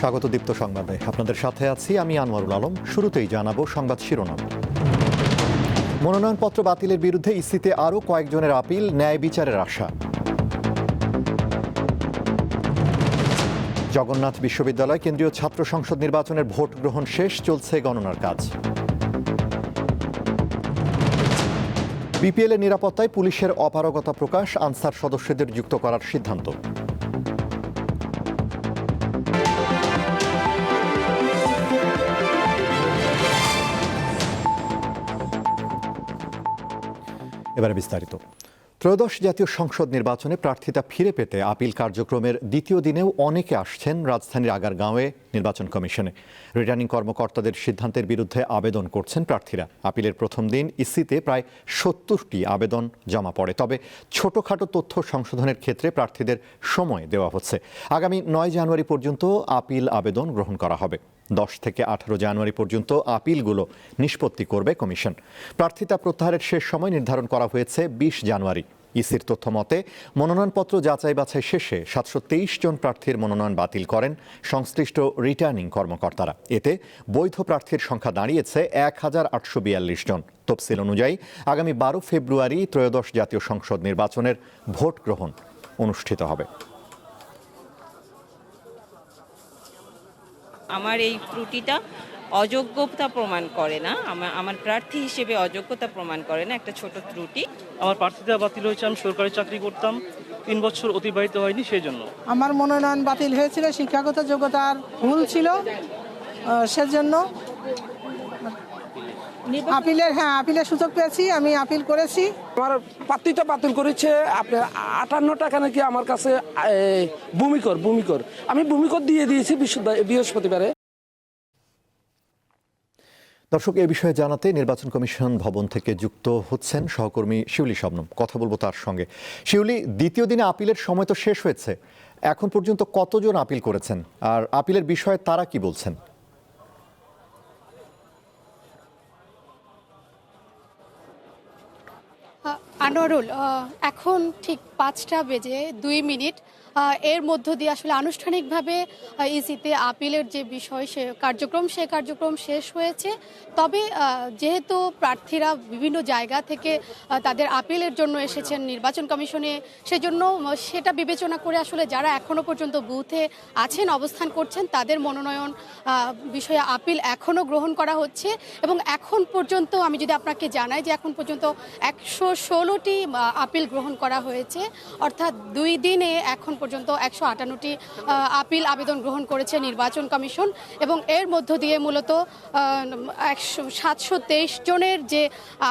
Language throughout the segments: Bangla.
স্বাগত দীপ্ত সংবাদে আপনাদের সাথে আছি আমি আনোয়ারুল আলম। শুরুতেই জানাবো সংবাদ শিরোনাম। মনোনয়নপত্র বাতিলের বিরুদ্ধে ইসিতে আরও কয়েকজনের আপিল, ন্যায় বিচারের আশা। জগন্নাথ বিশ্ববিদ্যালয় কেন্দ্রীয় ছাত্র সংসদ নির্বাচনের ভোট গ্রহণ শেষ, চলছে গণনার কাজ। বিপিএল এর নিরাপত্তায় পুলিশের অপারগতা প্রকাশ, আনসার সদস্যদের যুক্ত করার সিদ্ধান্ত। এবারে বিস্তারিত। ত্রয়োদশ জাতীয় সংসদ নির্বাচনে প্রার্থিতা ফিরে পেতে আপিল কার্যক্রমের দ্বিতীয় দিনেও অনেকে আসছেন রাজধানীর আগারগাঁওয়ে নির্বাচন কমিশনে। রিটার্নিং কর্মকর্তাদের সিদ্ধান্তের বিরুদ্ধে আবেদন করছেন প্রার্থীরা। আপিলের প্রথম দিন ইসিতে প্রায় ৭০টি আবেদন জমা পড়ে। তবে ছোটখাটো তথ্য সংশোধনের ক্ষেত্রে প্রার্থীদের সময় দেওয়া হচ্ছে। আগামী ৯ জানুয়ারি পর্যন্ত আপিল আবেদন গ্রহণ করা হবে। 10 থেকে 18 জানুয়ারি পর্যন্ত আপিলগুলো নিষ্পত্তি করবে কমিশন। প্রার্থিতা প্রত্যাহারের শেষ সময় নির্ধারণ করা হয়েছে 20 জানুয়ারি। ইসির তথ্য মতে মনোনয়নপত্র যাচাই বাছাই শেষে 723 জন প্রার্থীর মনোনয়ন বাতিল করেন সংশ্লিষ্ট রিটার্নিং কর্মকর্তারা। এতে বৈধ প্রার্থীর সংখ্যা দাঁড়িয়েছে 1842 জন। তফসিল অনুযায়ী আগামী 12 ফেব্রুয়ারি ত্রয়োদশ জাতীয় সংসদ নির্বাচনের ভোট গ্রহণ অনুষ্ঠিত হবে। আমার এই ত্রুটিটা অযোগ্যতা প্রমাণ করে না, আমার প্রার্থী হিসেবে অযোগ্যতা প্রমাণ করে না, একটা ছোট ত্রুটি। আমার প্রার্থিতা বাতিল হয়েছে, আমি সরকারি চাকরি করতাম, 3 বছর অতিবাহিত হয়নি, সেই জন্য আমার মনোনয়ন বাতিল হয়েছিল, শিক্ষাগত যোগ্যতার ভুল ছিল, সেজন্য আপিলের সুযোগ পেয়েছি, আমি আপিল করেছি। আমার প্রার্থিতা বাতিল করেছে আপনার 58 টাকা নাকি আমার কাছে ভূমিকর আমি ভূমিকর দিয়ে দিয়েছি বৃহস্পতিবারে। দর্শক, এ বিষয়ে জানাতে নির্বাচন কমিশন ভবন থেকে যুক্ত হচ্ছেন সহকর্মী শিউলি শবনম। কথা বলবো তার সঙ্গে। শিউলি, দ্বিতীয় দিনে আপিলের সময় তো শেষ হয়েছে, এখন পর্যন্ত কতজন আপিল করেছেন আর আপিলের বিষয়ে তারা কি বলছেন? আনোয়ারুল, এখন ঠিক 5টা বেজে 2 মিনিট। এর মধ্য দিয়ে আসলে আনুষ্ঠানিকভাবে ইসিতে আপিলের যে বিষয় সে কার্যক্রম শেষ হয়েছে। তবে যেহেতু প্রার্থীরা বিভিন্ন জায়গা থেকে তাদের আপিলের জন্য এসেছেন নির্বাচন কমিশনে, সেজন্য সেটা বিবেচনা করে আসলে যারা এখনো পর্যন্ত বুথে আছেন, অবস্থান করছেন, তাদের মনোনয়ন বিষয়ে আপিল এখনও গ্রহণ করা হচ্ছে। এবং এখন পর্যন্ত আমি যদি আপনাকে জানাই যে এখন পর্যন্ত 116টি আপিল গ্রহণ করা হয়েছে, অর্থাৎ 2 দিনে এখন পর্যন্ত 158টি আপিল আবেদন গ্রহণ করেছে নির্বাচন কমিশন। এবং এর মধ্য দিয়ে মূলত 723 জনের যে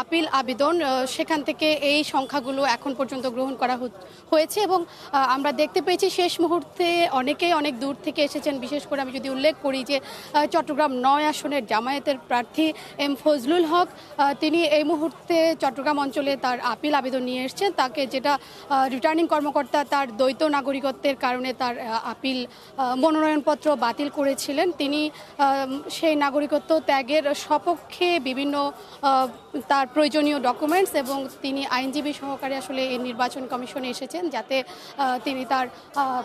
আপিল আবেদন, সেখান থেকে এই সংখ্যাগুলো এখন পর্যন্ত গ্রহণ করা হয়েছে। এবং আমরা দেখতে পেয়েছি শেষ মুহূর্তে অনেকেই অনেক দূর থেকে এসেছেন। বিশেষ করে আমি যদি উল্লেখ করি যে চট্টগ্রাম 9 আসনের জামায়াতের প্রার্থী এম ফজলুল হক, তিনি এই মুহূর্তে চট্টগ্রাম অঞ্চলে তার আপিল আবেদন নিয়ে এসেছেন। তাকে যেটা রিটার্নিং কর্মকর্তা তার দ্বৈত নাগরিকত্বের কারণে তার আপিল মনোনয়নপত্র বাতিল করেছিলেন, তিনি সেই নাগরিকত্ব ত্যাগের সপক্ষে বিভিন্ন তার প্রয়োজনীয় ডকুমেন্টস এবং তিনি আইনজীবী সহকারে আসলে এই নির্বাচন কমিশনে এসেছেন যাতে তিনি তার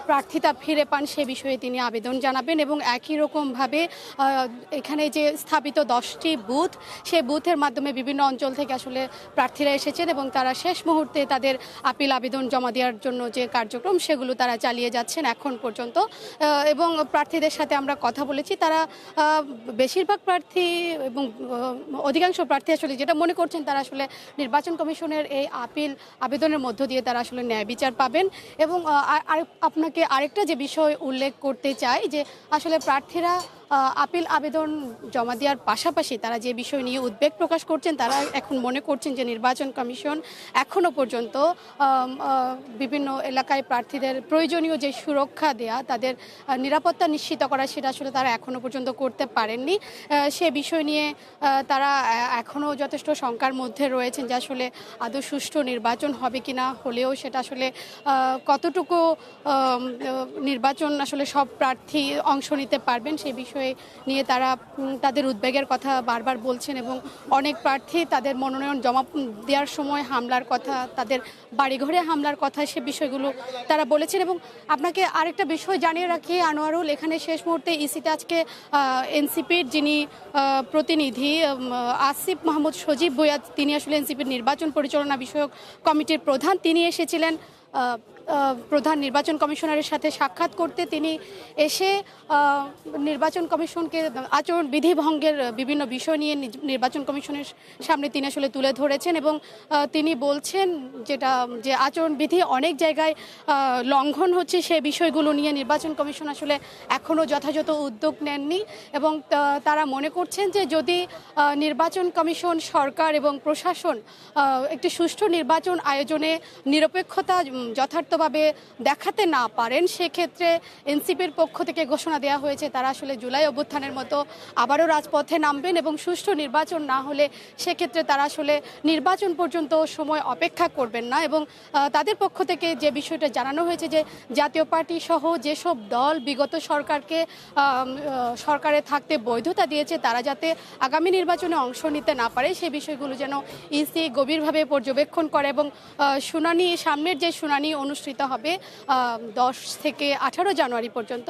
প্রার্থিতা ফিরে পান, সে বিষয়ে তিনি আবেদন জানাবেন। এবং একই রকমভাবে এখানে যে স্থাপিত 10টি বুথ, সেই বুথের মাধ্যমে বিভিন্ন অঞ্চল থেকে আসলে প্রার্থীরা এসেছেন এবং তারা শেষ মুহূর্তে তাদের আপিল আবেদন জমা দেওয়ার জন্য যে কার্যক্রম সেগুলো তারা চালিয়ে যাচ্ছেন এখন পর্যন্ত। এবং প্রার্থীদের সাথে আমরা কথা বলেছি, তারা বেশিরভাগ প্রার্থী এবং অধিকাংশ প্রার্থী আসলে যেটা মনে করছেন, তারা আসলে নির্বাচন কমিশনের এই আপিল আবেদনের মধ্য দিয়ে তারা আসলে ন্যায় বিচার পাবেন। এবং আপনাকে আরেকটা যে বিষয় উল্লেখ করতে চাই যে আসলে প্রার্থীরা আপিল আবেদন জমা দেওয়ার পাশাপাশি তারা যে বিষয় নিয়ে উদ্বেগ প্রকাশ করছেন, তারা এখন মনে করছেন যে নির্বাচন কমিশন এখনও পর্যন্ত বিভিন্ন এলাকায় প্রার্থীদের প্রয়োজনীয় যে সুরক্ষা দেয়া, তাদের নিরাপত্তা নিশ্চিত করা, সেটা আসলে তারা এখনও পর্যন্ত করতে পারেননি। সে বিষয় নিয়ে তারা এখনও যথেষ্ট শঙ্কার মধ্যে রয়েছেন যে আসলে আদৌ সুষ্ঠু নির্বাচন হবে কিনা, হলেও সেটা আসলে কতটুকু নির্বাচন আসলে সব প্রার্থী অংশ নিতে পারবেন, সে বিষয়ে বিষয় নিয়ে তারা তাদের উদ্বেগের কথা বারবার বলছেন এবং অনেক প্রার্থী তাদের মনোনয়ন জমা দেওয়ার সময় হামলার কথা, তাদের বাড়িঘরে হামলার কথা, সে বিষয়গুলো তারা বলেছেন। এবং আপনাকে আরেকটা বিষয় জানিয়ে রাখি আনোয়ারুল, এখানে শেষ মুহূর্তে ইসিতে আজকে এনসিপির যিনি প্রতিনিধি আসিফ মাহমুদ সজীব ভুঁইয়া, তিনি আসলে এনসিপির নির্বাচন পরিচালনা বিষয়ক কমিটির প্রধান, তিনি এসেছিলেন প্রধান নির্বাচন কমিশনারের সাথে সাক্ষাৎ করতে। তিনি এসে নির্বাচন কমিশনকে আচরণ বিধি ভঙ্গের বিভিন্ন বিষয় নিয়ে নির্বাচন কমিশনের সামনে তিনি আসলে তুলে ধরেছেন এবং তিনি বলছেন যে আচরণ বিধি অনেক জায়গায় লঙ্ঘন হচ্ছে, সে বিষয়গুলো নিয়ে নির্বাচন কমিশন আসলে এখনও যথাযথ উদ্যোগ নেননি এবং তারা মনে করছেন যে যদি নির্বাচন কমিশন, সরকার এবং প্রশাসন একটি সুষ্ঠু নির্বাচন আয়োজনে নিরপেক্ষতা যথার্থভাবে দেখাতে না পারেন, সেক্ষেত্রে এনসিপির পক্ষ থেকে ঘোষণা দেওয়া হয়েছে তারা আসলে জুলাই অভ্যুত্থানের মতো আবারও রাজপথে নামবেন এবং সুষ্ঠু নির্বাচন না হলে সেক্ষেত্রে তারা আসলে নির্বাচন পর্যন্ত সময় অপেক্ষা করবেন না। এবং তাদের পক্ষ থেকে যে বিষয়টা জানানো হয়েছে যে জাতীয় পার্টি সহ যেসব দল বিগত সরকারকে সরকারে থাকতে বৈধতা দিয়েছে তারা যাতে আগামী নির্বাচনে অংশ নিতে না পারে, সেই বিষয়গুলো যেন ইসি গভীরভাবে পর্যবেক্ষণ করে এবং শুনানি, সামনের যে শুনানি অনুষ্ঠিত হবে 10 থেকে 18 জানুয়ারি পর্যন্ত,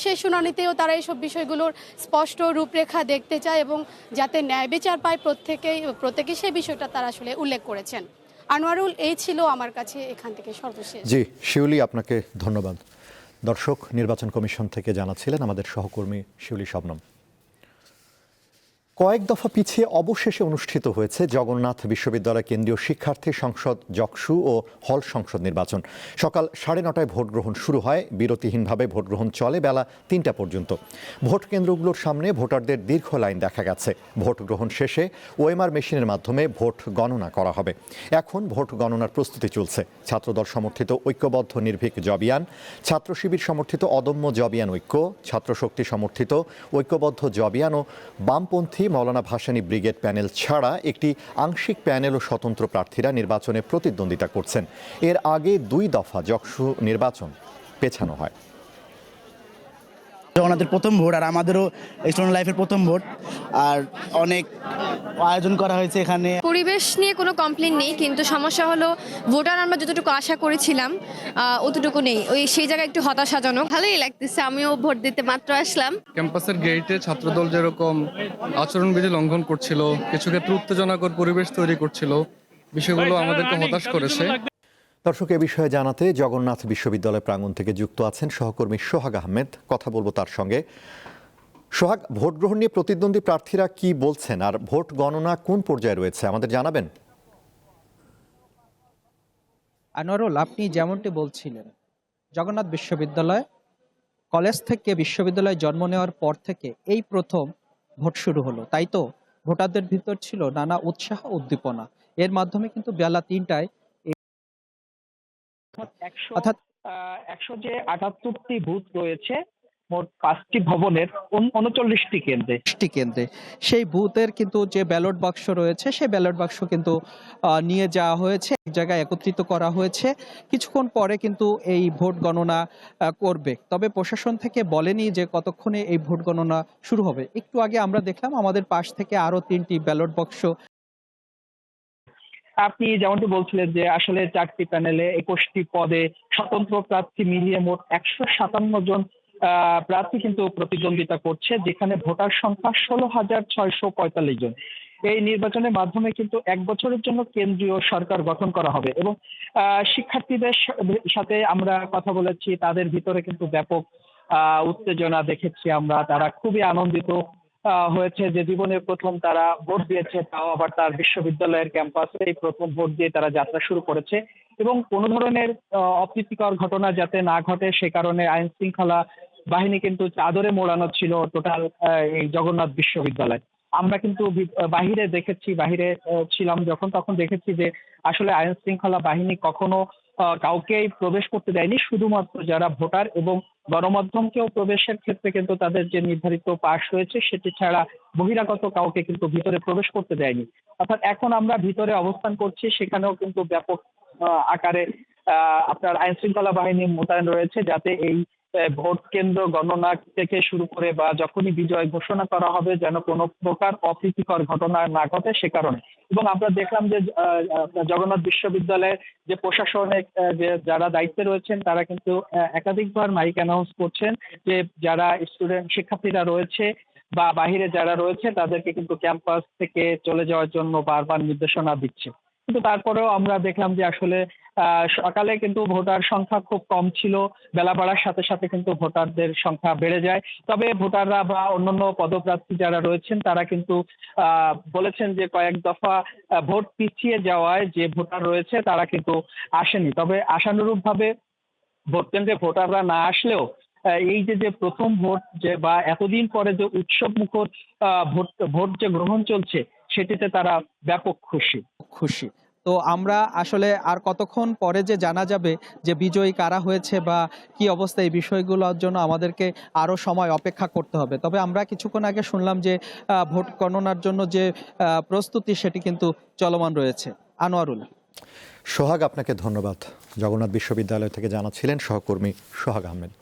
সেই শুনানিতেও তারা এইসব বিষয়গুলোর স্পষ্ট রূপরেখা দেখতে চায় এবং যাতে ন্যায় বিচার পায় প্রত্যেকে সেই বিষয়টা তারা আসলে উল্লেখ করেছেন। আনোয়ারুল, এই ছিল আমার কাছে এখান থেকে সর্বশেষ। জি শিউলি, আপনাকে ধন্যবাদ। দর্শক, নির্বাচন কমিশন থেকে জানাচ্ছিলেন আমাদের সহকর্মী শিউলি শবনম। কয়েক দফা পিছিয়ে অবশেষে অনুষ্ঠিত হয়েছে জগন্নাথ বিশ্ববিদ্যালয় কেন্দ্রীয় শিক্ষার্থী সংসদ জকসু ও হল সংসদ নির্বাচন। সকাল 9:30টায় ভোট গ্রহণ শুরু হয়, বিরতিহীনভাবে ভোট গ্রহণ চলে বেলা 3টা পর্যন্ত। ভোট কেন্দ্রগুলোর সামনে ভোটারদের দীর্ঘ লাইন দেখা গেছে। ভোট গ্রহণ শেষে ওএমআর মেশিনের মাধ্যমে ভোট গণনা করা হবে। এখন ভোট গণনার প্রস্তুতি চলছে। ছাত্রদল সমর্থিত ঐক্যবদ্ধ নির্ভীক জবিয়ান, ছাত্র শিবির সমর্থিত অদম্য জবিয়ান ঐক্য, ছাত্রশক্তি সমর্থিত ঐক্যবদ্ধ জবিয়ান ও বামপন্থী মৌলানা ভাসানী ব্রিগেড প্যানেল ছাড়া একটি আংশিক প্যানেল ও স্বতন্ত্র প্রার্থীরা নির্বাচনে প্রতিদ্বন্দ্বিতা করছেন। এর আগে 2 দফা জকসু নির্বাচন পেছানো হয়। জগন্নাথের প্রথম ভোট আর আমাদেরও স্টুডেন্ট লাইফের প্রথম ভোট, আর অনেক আয়োজন করা হয়েছে এখানে। পরিবেশ নিয়ে কোনো কমপ্লেন নেই, কিন্তু সমস্যা হলো ভোটার আমরা যতটুকু আশা করেছিলাম অতটুকু নেই, সেই জায়গায় একটু হতাশাজনক। ভালোই লাগতেছে, আমিও ভোট দিতে মাত্র আসলাম। ক্যাম্পাসের গেটে ছাত্রদল যেরকম আচরণবিধি লঙ্ঘন করছিল, কিছু ক্ষেত্রে উত্তেজনাকর পরিবেশ তৈরি করছিল, বিষয়গুলো আমাদেরকে হতাশ করেছে। দর্শক, এ বিষয়ে জানাতে জগন্নাথ বিশ্ববিদ্যালয় প্রাঙ্গণ থেকে যুক্ত আছেন সহকর্মী সোহাগ আহমেদ। কথা বলবো তার সঙ্গে। সোহাগ, ভোট গ্রহণ নিয়ে প্রতিদ্বন্দ্বী প্রার্থীরা কি বলছেন আর ভোট গণনা কোন পর্যায়ে রয়েছে আমাদের জানাবেন? আনোয়ারুল, আপনি যেমনটি বলছিলেন, জগন্নাথ বিশ্ববিদ্যালয় কলেজ থেকে বিশ্ববিদ্যালয়ে জন্ম নেওয়ার পর থেকে এই প্রথম ভোট শুরু হলো, তাই তো ভোটারদের ভিতর ছিল নানা উৎসাহ উদ্দীপনা। এর মাধ্যমে কিন্তু বেলা 3টায় অর্থাৎ 178টি বুথ রয়েছে মোট 5টি ভবনের 39টি কেন্দ্রে সেই বুথের কিন্তু যে ব্যালট বাক্স রয়েছে সেই ব্যালট বাক্স কিন্তু নিয়ে যাওয়া হয়েছে, এক জায়গায় একত্রিত করা হয়েছে। কিছুক্ষণ পরে কিন্তু এই ভোট গণনা করবে, তবে প্রশাসন থেকে বলেনি যে কতক্ষণে এই ভোট গণনা শুরু হবে। একটু আগে আমরা দেখলাম আমাদের পাশ থেকে আরো 3টি ব্যালট বাক্স। আপনি যেমনটি বলছিলেন যে আসলে 4টি প্যানেলে 21টি পদে স্বতন্ত্র প্রার্থী মিলিয়ে মোট 157 জন প্রার্থী কিন্তু প্রতিদ্বন্দ্বিতা করছে, যেখানে ভোটার সংখ্যা 16,645 জন। এই নির্বাচনের মাধ্যমে কিন্তু 1 বছরের জন্য কেন্দ্রীয় সরকার গঠন করা হবে এবং শিক্ষার্থীদের সাথে আমরা কথা বলেছি, তাদের ভিতরে কিন্তু ব্যাপক উত্তেজনা দেখেছি আমরা। তারা খুবই আনন্দিত হয়েছে যে জীবনের প্রথম তারা ভোট দিয়েছে, তাও আবার তার বিশ্ববিদ্যালয়ের ক্যাম্পাসে এই প্রথম ভোট দিয়ে তারা যাত্রা শুরু করেছে এবং কোনো ধরনের অপ্রীতিকর ঘটনা যাতে না ঘটে সে কারণে আইন শৃঙ্খলা বাহিনী কিন্তু চাদরে মোড়ানো ছিল টোটাল এই জগন্নাথ বিশ্ববিদ্যালয়। আমরা কিন্তু বাহিরে দেখেছি, বাহিরে ছিলাম যখন, তখন দেখেছি যে আসলে আইন শৃঙ্খলা বাহিনী কখনো কাউকেই প্রবেশ করতে দেয়নি, শুধুমাত্র যারা ভোটার এবং গণমাধ্যমকেও প্রবেশের ক্ষেত্রে কিন্তু তাদের যে নির্ধারিত পাস রয়েছে সেটি ছাড়া বহিরাগত কাউকে কিন্তু ভিতরে প্রবেশ করতে দেয়নি। অর্থাৎ এখন আমরা ভিতরে অবস্থান করছি, সেখানেও কিন্তু ব্যাপক আকারে আপনার আইন শৃঙ্খলা বাহিনী মোতায়েন রয়েছে, যাতে এই ভোট কেন্দ্র গণনা থেকে শুরু করে বা যখনই বিজয় ঘোষণা করা হবে যেন কোনো প্রকার অপ্রীতিকর ঘটনা না ঘটে সে কারণে। এবং আমরা দেখলাম যে জগন্নাথ বিশ্ববিদ্যালয়ের যে প্রশাসনিক যে যারা দায়িত্বে রয়েছেন তারা কিন্তু একাধিকবার মাইক অ্যানাউন্স করছেন যে যারা স্টুডেন্ট শিক্ষার্থীরা রয়েছে বা বাহিরে যারা রয়েছে তাদেরকে কিন্তু ক্যাম্পাস থেকে চলে যাওয়ার জন্য বারবার নির্দেশনা দিচ্ছে। কিন্তু তারপরেও আমরা দেখলাম যে আসলে সকালে কিন্তু ভোটার সংখ্যা খুব কম ছিল, বেলা বাড়ার সাথে সাথে কিন্তু ভোটারদের সংখ্যা বেড়ে যায়। তবে ভোটাররা বা অন্যান্য পদপ্রার্থী যারা রয়েছেন তারা কিন্তু বলেছেন যে কয়েক দফা ভোট পিছিয়ে যাওয়ায় যে ভোটার রয়েছে তারা কিন্তু আসেনি। তবে আশানুরূপ ভাবে ভোট কেন্দ্রে ভোটাররা না আসলেও এই যে প্রথম ভোট যে বা এতদিন পরে যে উৎসব মুখর ভোট যে গ্রহণ চলছে সেটিতে তারা ব্যাপক খুশি। তো আমরা আসলে আর কতক্ষণ পরে যে জানা যাবে যে বিজয়ী কারা হয়েছে বা কি অবস্থা, এই বিষয়গুলোর জন্য আমাদেরকে আরো সময় অপেক্ষা করতে হবে। তবে আমরা কিছুক্ষণ আগে শুনলাম যে ভোট গণনার জন্য যে প্রস্তুতি সেটি কিন্তু চলমান রয়েছে। আনোয়ারুল। সোহাগ, আপনাকে ধন্যবাদ। জগন্নাথ বিশ্ববিদ্যালয় থেকে জানাচ্ছিলেন সহকর্মী সোহাগ আহমেদ।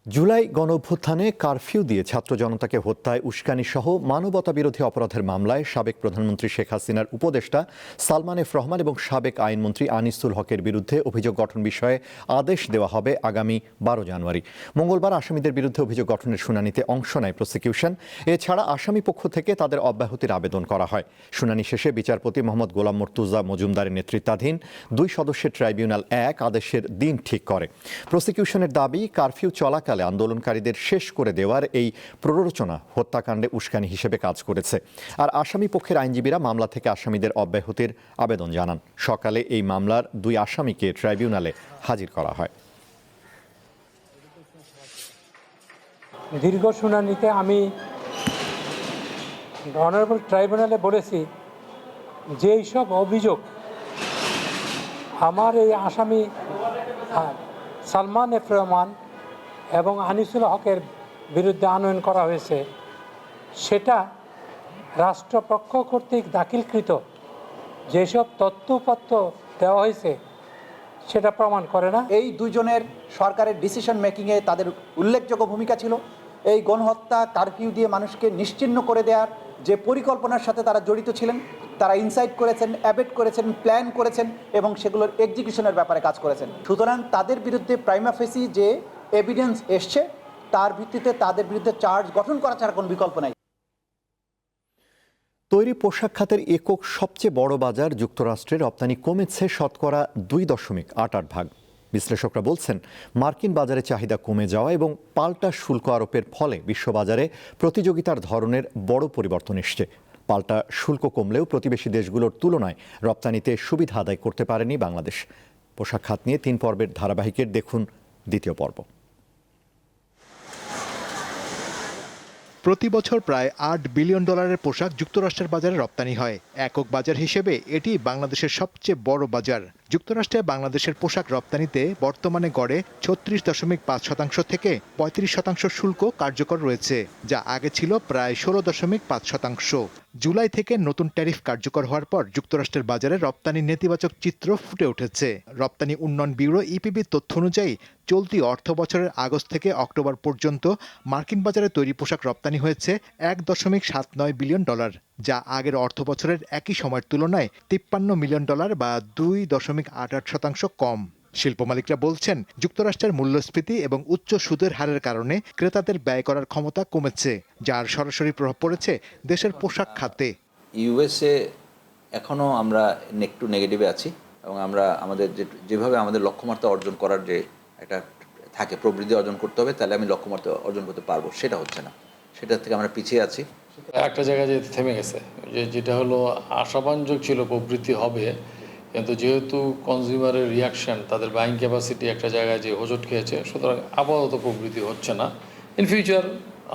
জুলাই গণঅভ্যুত্থানে কারফিউ দিয়ে ছাত্র জনতাকে হত্যায় উস্কানি সহ মানবতা বিরোধী অপরাধের মামলায় সাবেক প্রধানমন্ত্রী শেখ হাসিনার উপদেষ্টা সালমান এফ রহমান এবং সাবেক আইনমন্ত্রী আনিসুল হকের বিরুদ্ধে অভিযোগ গঠন বিষয়ে আদেশ দেওয়া হবে আগামী 12 জানুয়ারি। মঙ্গলবার আসামিদের বিরুদ্ধে অভিযোগ গঠনের শুনানিতে অংশ নেয় প্রসিকিউশন। এছাড়া আসামি পক্ষ থেকে তাদের অব্যাহতির আবেদন করা হয়। শুনানি শেষে বিচারপতি মোহাম্মদ গোলাম মুর্তুজা মজুমদারের নেতৃত্বাধীন 2 সদস্যের ট্রাইব্যুনাল 1 আদেশের দিন ঠিক করে। প্রসিকিউশনের দাবি, কারফিউ চলাকালে আন্দোলনকারীদের শেষ করে দেওয়ার এই প্ররোচনা হত্যাকাণ্ডে উস্কানি হিসেবে কাজ করেছে। আর আসামি পক্ষের আইনজীবীরা মামলা থেকে আসামিদের অব্যাহতির আবেদন জানান। সকালে এই মামলার 2 আসামিকে ট্রাইব্যুনালে হাজির করা হয়। দীর্ঘ শুনানিতে আমি অনারেবল ট্রাইব্যুনালে বলেছি যে সব অভিযোগ আমার এই আসামি সালমান এফ রহমান এবং আনিসুল হকের বিরুদ্ধে আনয়ন করা হয়েছে সেটা রাষ্ট্রপক্ষ কর্তৃক দাখিলকৃত যেসব তথ্যপত্র দেওয়া হয়েছে সেটা প্রমাণ করে না। এই দুজনের সরকারের ডিসিশন মেকিংয়ে তাদের উল্লেখযোগ্য ভূমিকা ছিল। এই গণহত্যা কারফিউ দিয়ে মানুষকে নিশ্চিহ্ন করে দেওয়ার যে পরিকল্পনার সাথে তারা জড়িত ছিলেন, তারা ইনসাইট করেছেন, অ্যাবেট করেছেন, প্ল্যান করেছেন এবং সেগুলোর এক্সিকিউশনের ব্যাপারে কাজ করেছেন। সুতরাং তাদের বিরুদ্ধে প্রাইমা ফেসি যে এভিডেন্স এসছে তার ভিত্তিতে তাদের বিরুদ্ধে চার্জ গঠন করা ছাড়া কোনো বিকল্প নাই। তৈরি পোশাক খাতের একক সবচেয়ে বড় বাজার যুক্তরাষ্ট্রে রপ্তানি কমেছে শতকরা 2.88%। বিশ্লেষকরা বলছেন, মার্কিন বাজারে চাহিদা কমে যাওয়া এবং পাল্টা শুল্ক আরোপের ফলে বিশ্ববাজারে প্রতিযোগিতার ধরনের বড় পরিবর্তন এসছে। পাল্টা শুল্ক কমলেও প্রতিবেশী দেশগুলোর তুলনায় রপ্তানিতে সুবিধা আদায় করতে পারেনি বাংলাদেশ। পোশাক খাত নিয়ে 3 পর্বের ধারাবাহিকের দেখুন দ্বিতীয় পর্ব। প্রতি বছর প্রায় $8 বিলিয়ন পোশাক যুক্তরাষ্ট্রের বাজারে রপ্তানি হয়। একক বাজার হিসেবে এটি বাংলাদেশের সবচেয়ে বড় বাজার। যুক্তরাষ্ট্রে বাংলাদেশের পোশাক রপ্তানিতে বর্তমানে গড়ে 36.5% থেকে 35% শুল্ক কার্যকর রয়েছে, যা আগে ছিল প্রায় 16.5%। জুলাই থেকে নতুন ট্যারিফ কার্যকর হওয়ার পর যুক্তরাষ্ট্রের বাজারে রপ্তানির নেতিবাচক চিত্র ফুটে উঠেছে। রপ্তানি উন্নয়ন ব্যুরো ইপিবির তথ্য অনুযায়ী চলতি অর্থ বছরের আগস্ট থেকে অক্টোবর পর্যন্ত মার্কিন বাজারে তৈরি পোশাক রপ্তানি হয়েছে $1.79 বিলিয়ন, যা আগের অর্থ বছরের একই সময়ের তুলনায় $53 মিলিয়ন বা 2.88% কম। শিল্প মালিকরা বলছেন, যুক্তরাষ্ট্রের মূল্যস্ফীতি এবং উচ্চ সুদের হারের কারণে ক্রেতাদের ব্যয় করার ক্ষমতা কমেছে, যার সরাসরি প্রভাব পড়েছে দেশের পোশাক খাতে। ইউএসএ এখনও আমরা একটু নেগেটিভে আছি এবং আমরা আমাদের যেভাবে আমাদের লক্ষ্যমাত্রা অর্জন করার যে একটা থাকে, প্রবৃদ্ধি অর্জন করতে হবে, তাহলে আমি লক্ষ্যমাত্রা অর্জন করতে পারবো, সেটা হচ্ছে না। সেটার থেকে আমরা পিছিয়ে আছি। একটা জায়গায় যে থেমে গেছে, যেটা হলো আশাবাঞ্জক ছিল প্রবৃদ্ধি হবে, কিন্তু যেহেতু কনজিউমারের রিয়াকশন, তাদের বাইং ক্যাপাসিটি একটা জায়গায় যে হোঁচট খেয়েছে, সুতরাং আপাতত প্রবৃদ্ধি হচ্ছে না। ইন ফিউচার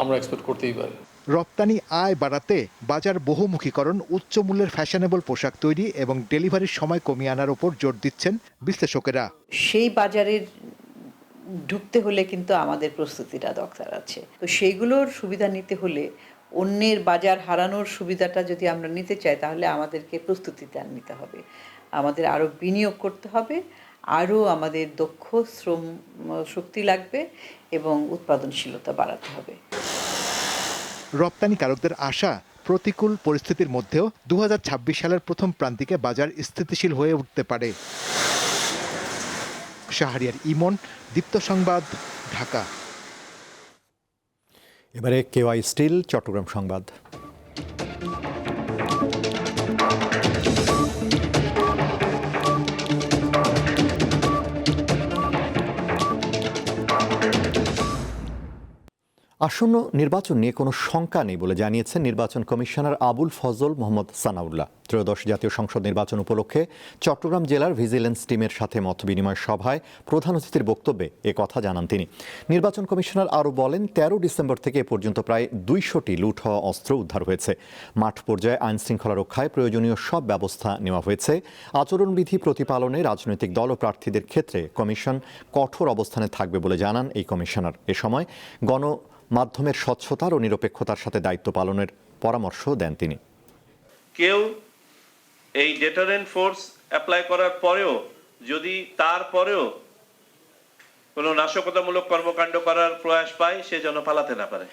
আমরা এক্সপেক্ট করতেই পারি। রপ্তানি আয় বাড়াতে বাজার বহুমুখীকরণ, উচ্চ মূল্যের ফ্যাশনেবল পোশাক তৈরি এবং ডেলিভারির সময় কমিয়ে আনার উপর জোর দিচ্ছেন বিশ্লেষকেরা। সেই বাজারের ঢুকতে হলে কিন্তু আমাদের প্রস্তুতিটা দরকার আছে। তো সেইগুলোর সুবিধা নিতে হলে, অন্যের বাজার হারানোর সুবিধাটা যদি আমরা নিতে চাই, তাহলে আমাদেরকে প্রস্তুতিটা নিতে হবে, আমাদের আরও বিনিয়োগ করতে হবে, আরও আমাদের দক্ষ শ্রম শক্তি লাগবে এবং উৎপাদনশীলতা বাড়াতে হবে। রপ্তানিকারকদের আশা, প্রতিকূল পরিস্থিতির মধ্যেও 2026 সালের প্রথম প্রান্তিকে বাজার স্থিতিশীল হয়ে উঠতে পারে। শাহরিয়ার ইমন, দীপ্ত সংবাদ, ঢাকা। এবারে কেওয়াই স্টিল চট্টগ্রাম সংবাদ। আসন্ন নির্বাচন নিয়ে কোনো শঙ্কা নেই বলে জানিয়েছেন নির্বাচন কমিশনার আবুল ফজল মোহাম্মদ সানাউল্লাহ। ত্রয়োদশ জাতীয় সংসদ নির্বাচন উপলক্ষে চট্টগ্রাম জেলার ভিজিলেন্স টিমের সাথে মতবিনিময় সভায় প্রধান অতিথির বক্তব্যে এ কথা জানান তিনি। নির্বাচন কমিশনার আরও বলেন, 13 ডিসেম্বর থেকে এ পর্যন্ত প্রায় 200টি লুট হওয়া অস্ত্র উদ্ধার হয়েছে। মাঠ পর্যায়ে আইন শৃঙ্খলা রক্ষায় প্রয়োজনীয় সব ব্যবস্থা নেওয়া হয়েছে। আচরণবিধি প্রতিপালনে রাজনৈতিক দল ও প্রার্থীদের ক্ষেত্রে কমিশন কঠোর অবস্থানে থাকবে বলে জানান এই কমিশনার। এ সময় গণমাধ্যমের স্বচ্ছতার ও নিরপেক্ষতার সাথে দায়িত্ব পালনের পরামর্শ দেন তিনি। কেউ এই ডেটারেন্ট ফোর্স অ্যাপ্লাই করার পরেও যদি তারপরেও কোনো নাশকতামূলক কর্মকাণ্ড করার প্রয়াস পায়, সে যেন পালাতে না পারে।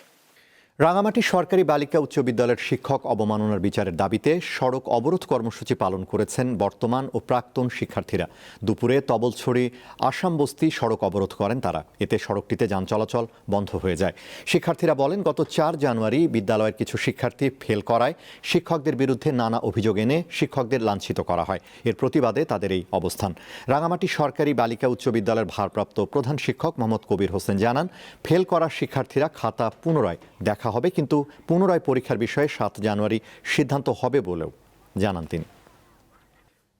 রাঙামাটি সরকারি বালিকা উচ্চ বিদ্যালয়ের শিক্ষক অবমাননার বিচারের দাবিতে সড়ক অবরোধ কর্মসূচি পালন করেছেন বর্তমান ও প্রাক্তন শিক্ষার্থীরা। দুপুরে তবলছড়ি আসাম বস্তি সড়ক অবরোধ করেন তারা। এতে সড়কটিতে যান চলাচল বন্ধ হয়ে যায়। শিক্ষার্থীরা বলেন, গত 4 জানুয়ারি বিদ্যালয়ের কিছু শিক্ষার্থী ফেল করায় শিক্ষকদের বিরুদ্ধে নানা অভিযোগ এনে শিক্ষকদের লাঞ্ছিত করা হয়। এর প্রতিবাদে তাদের এই অবস্থান। রাঙামাটি সরকারি বালিকা উচ্চ বিদ্যালয়ের ভারপ্রাপ্ত প্রধান শিক্ষক মোহাম্মদ কবির হোসেন জানান, ফেল করা শিক্ষার্থীরা খাতা পুনরায় দেখা হবে, কিন্তু পুনরায় পরীক্ষার বিষয়ে 7 জানুয়ারি সিদ্ধান্ত হবে বলেও জানান তিনি।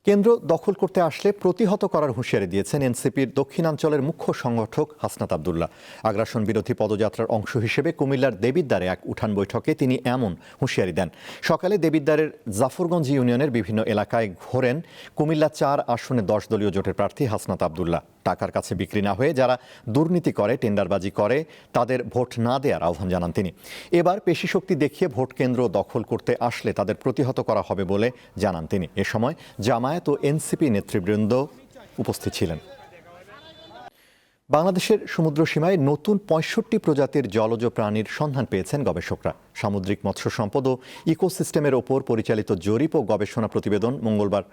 কেন্দ্র দখল করতে আসলে প্রতিহত করার হুঁশিয়ারি দিয়েছেন এনসিপির দক্ষিণাঞ্চলের মুখ্য সংগঠক হাসনাত আব্দুল্লাহ। আগ্রাসন বিরোধী পদযাত্রার অংশ হিসেবে কুমিল্লার দেবিদ্বারে এক উঠান বৈঠকে তিনি এমন হুঁশিয়ারি দেন। সকালে দেবিদ্বারের জাফরগঞ্জ ইউনিয়নের বিভিন্ন এলাকায় ঘোরেন কুমিল্লা 4 আসনে 10 দলীয় জোটের প্রার্থী হাসনাত আব্দুল্লাহ। টাকার কাছে বিক্রি না হয়ে যারা দুর্নীতি করে, টেন্ডারবাজি করে, তাদের ভোট না দেওয়ার আহ্বান জানান তিনি। এবার পেশি শক্তি দেখিয়ে ভোট কেন্দ্র দখল করতে আসলে তাদের প্রতিহত করা হবে বলে জানান তিনি। এ সময় জামায়াত ও এনসিপি নেতৃবৃন্দ উপস্থিত ছিলেন। বাংলাদেশের সমুদ্র সীমায় নতুন 65 প্রজাতির জলজ প্রাণীর সন্ধান পেয়েছেন গবেষকরা। সামুদ্রিক মৎস্য সম্পদ ও ইকোসিস্টেমের ওপর পরিচালিত জরিপ ও গবেষণা প্রতিবেদন মঙ্গলবার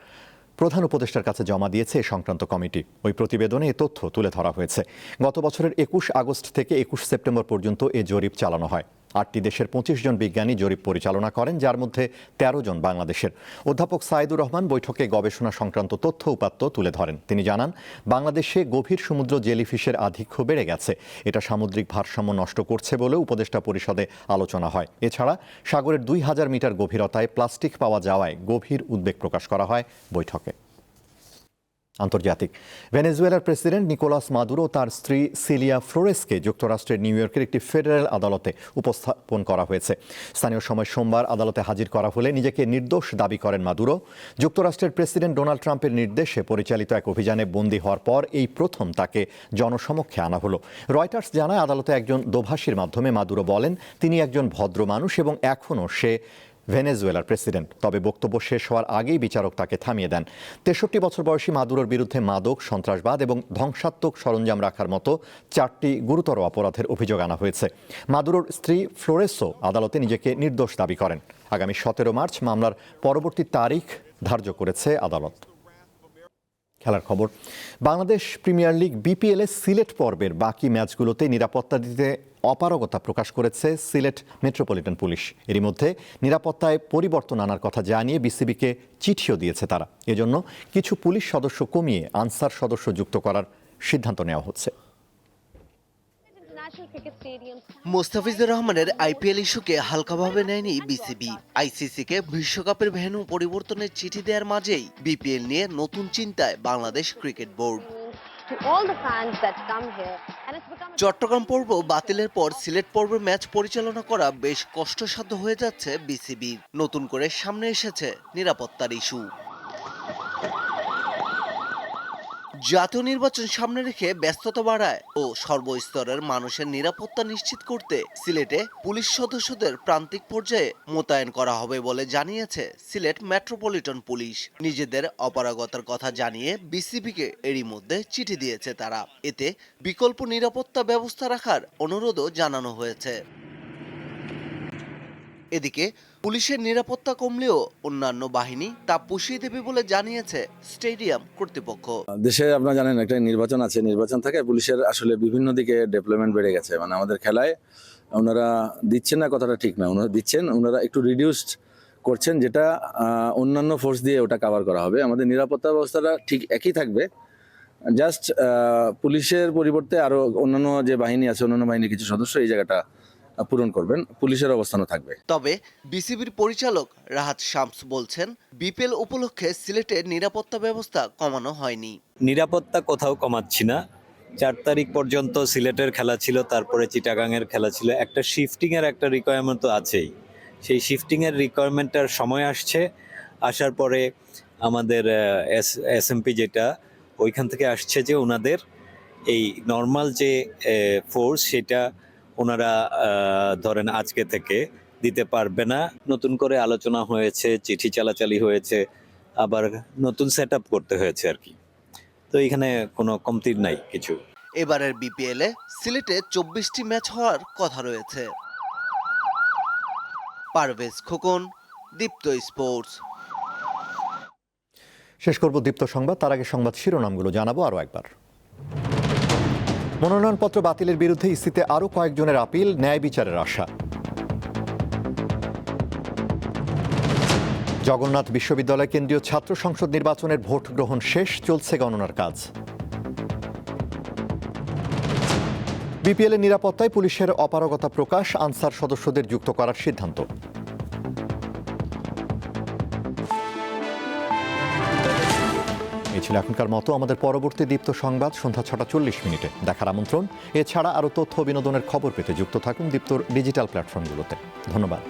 প্রধান উপদেষ্টার কাছে জমা দিয়েছে এ সংক্রান্ত কমিটি। ওই প্রতিবেদনে এ তথ্য তুলে ধরা হয়েছে। গত বছরের 21 আগস্ট থেকে 21 সেপ্টেম্বর পর্যন্ত এ জরিপ চালানো হয়। 8টি দেশের 25 জন বিজ্ঞানী জরিপ পরিচালনা করেন, যার মধ্যে 13 জন বাংলাদেশের। অধ্যাপক সাইদুর রহমান বৈঠকে গবেষণা সংক্রান্ত তথ্য উপাত্ত তুলে ধরেন। তিনি জানান, বাংলাদেশে গভীর সমুদ্র জেলিফিশের আধিক্য বেড়ে গেছে। এটা সামুদ্রিক ভারসাম্য নষ্ট করছে বলে উপদেষ্টা পরিষদে আলোচনা হয়। এছাড়া সাগরের 2000 মিটার গভীরতায় প্লাস্টিক পাওয়া যাওয়ায় গভীর উদ্বেগ প্রকাশ করা হয় বৈঠকে। আন্তর্জাতিক, ভেনেজুয়েলার প্রেসিডেন্ট নিকোলাস মাদুরো তার স্ত্রী সিলিয়া ফ্লোরেসকে যুক্তরাষ্ট্রের নিউ ইয়র্কের একটি ফেডারেল আদালতে উপস্থাপন করা হয়েছে। স্থানীয় সময় সোমবার আদালতে হাজির করা হলে নিজেকে নির্দোষ দাবি করেন মাদুরো। যুক্তরাষ্ট্রের প্রেসিডেন্ট ডোনাল্ড ট্রাম্পের নির্দেশে পরিচালিত এক অভিযানে বন্দী হওয়ার পর এই প্রথম তাকে জনসমক্ষে আনা হলো। রয়টার্স জানায়, আদালতে একজন দোভাষীর মাধ্যমে মাদুরো বলেন তিনি একজন ভদ্র মানুষ এবং এখনও সে ভেনেজুয়েলার প্রেসিডেন্ট। তবে বক্তব্য শেষ হওয়ার আগেই বিচারক তাকে থামিয়ে দেন। 63 বছর বয়সী মাদুরোর বিরুদ্ধে মাদক, সন্ত্রাসবাদ এবং ধ্বংসাত্মক সরঞ্জাম রাখার মতো 4টি গুরুতর অপরাধের অভিযোগ আনা হয়েছে। মাদুরোর স্ত্রী ফ্লোরেসও আদালতে নিজেকে নির্দোষ দাবি করেন। আগামী 17 মার্চ মামলার পরবর্তী তারিখ ধার্য করেছে আদালত। খেলার খবর, বাংলাদেশ প্রিমিয়ার লিগ বিপিএল-এ সিলেট পর্বের বাকি ম্যাচগুলোতে নিরাপত্তা দিতে অপারগতা প্রকাশ করেছে সিলেট মেট্রোপলিটন পুলিশ। এরই মধ্যে নিরাপত্তায় পরিবর্তন আনার কথা জানিয়ে বিসিবিকে চিঠিও দিয়েছে তারা। এজন্য কিছু পুলিশ সদস্য কমিয়ে আনসার সদস্য যুক্ত করার সিদ্ধান্ত নেওয়া হচ্ছে। মোস্তাফিজুর রহমানের আইপিএল ইস্যুকে হালকাভাবে নেয়নি বিসিবি। আইসিসিকে বিশ্বকাপের ভেন্যু পরিবর্তনের চিঠি দেওয়ার মাঝেই বিপিএল নিয়ে নতুন চিন্তায় বাংলাদেশ ক্রিকেট বোর্ড। চট্টগ্রাম পর্ব বাতিলের পর সিলেট পর্বের ম্যাচ পরিচালনা করা বেশ কষ্টসাধ্য হয়ে যাচ্ছে বিসিবির। নতুন করে সামনে এসেছে নিরাপত্তার ইস্যু। জাতীয় নির্বাচন সামনে রেখে ব্যস্ততা বাড়ায় ও সর্বস্তরের মানুষের নিরাপত্তা নিশ্চিত করতে সিলেটে পুলিশ সদস্যদের প্রান্তিক পর্যায়ে মোতায়েন করা হবে বলে জানিয়েছে সিলেট মেট্রোপলিটন পুলিশ। নিজেদের অপারগতার কথা জানিয়ে বিসিবিকে এরই মধ্যে চিঠি দিয়েছে তারা। এতে বিকল্প নিরাপত্তা ব্যবস্থা রাখার অনুরোধও জানানো হয়েছে। এদিকে পুলিশের নিরাপত্তা কমলেও অন্যান্য বাহিনী তা পুষিয়ে দেবে বলে জানিয়েছে স্টেডিয়াম কর্তৃপক্ষ। দেশে আপনারা জানেন একটা নির্বাচন আছে, নির্বাচন থেকে পুলিশের আসলে বিভিন্ন দিকে ডেভেলপমেন্ট বেড়ে গেছে। মানে আমাদের খেলায় ওনারা দিচ্ছেন না, কথাটা ঠিক না, ওনারা দিচ্ছেন, ওনারা একটু রিডিউসড করছেন, যেটা অন্যান্য ফোর্স দিয়ে ওটা কভার করা হবে। আমাদের নিরাপত্তা ব্যবস্থাটা ঠিক একই থাকবে, জাস্ট পুলিশের পরিবর্তে আরো অন্যান্য যে বাহিনী আছে, অন্যান্য বাহিনীর কিছু সদস্য এই জায়গাটা পূরণ করবেন, পুলিশের অবস্থানও থাকবে। তবে বিসিবির পরিচালক রাহাত শামস বলছেন, বিপিএল উপলক্ষে সিলেটের নিরাপত্তা ব্যবস্থা কমানো হয়নি। নিরাপত্তা কোথাও কমাচ্ছি না। 4 তারিখ পর্যন্ত সিলেটের খেলা ছিল, তারপরে চিটাগাংয়ের খেলা ছিল। একটা শিফটিংয়ের একটা রিকোয়ারমেন্ট তো আছেই। সেই শিফটিংয়ের রিকোয়ারমেন্টটার সময় আসছে, আসার পরে আমাদের এসএমপি যেটা ওইখান থেকে আসছে যে ওনাদের এই নর্মাল যে ফোর্স সেটা ওনারা ধরেন আজকে থেকে দিতে পারবে না। নতুন করে আলোচনা হয়েছে, চিঠি চালাচালি হয়েছে, আবার নতুন সেট আপ করতে হয়েছে আর কি। তো এখানে কোনো কমতির নাই কিছু। এবারের বিপিএলে সিলেটে 24টি ম্যাচ হওয়ার কথা রয়েছে। পারভেজ খোকন, দীপ্ত স্পোর্টস। শেষ করব দীপ্ত সংবাদ, তার আগে সংবাদ শিরোনামগুলো জানাবো আরও একবার। মনোনয়নপত্র বাতিলের বিরুদ্ধে ইসিতে আরও কয়েকজনের আপিল, ন্যায় বিচারের আশা। জগন্নাথ বিশ্ববিদ্যালয় কেন্দ্রীয় ছাত্র সংসদ নির্বাচনের ভোট গ্রহণ শেষ, চলছে গণনার কাজ। বিপিএল এর নিরাপত্তায় পুলিশের অপারগতা প্রকাশ, আনসার সদস্যদের যুক্ত করার সিদ্ধান্ত। এই ছিল এখনকার মতো। আমাদের পরবর্তী দীপ্ত সংবাদ সন্ধ্যা 6টা 40 মিনিটে দেখার আমন্ত্রণ। এছাড়া আরও তথ্য বিনোদনের খবর পেতে যুক্ত থাকুন দীপ্তর ডিজিটাল প্ল্যাটফর্মগুলোতে। ধন্যবাদ।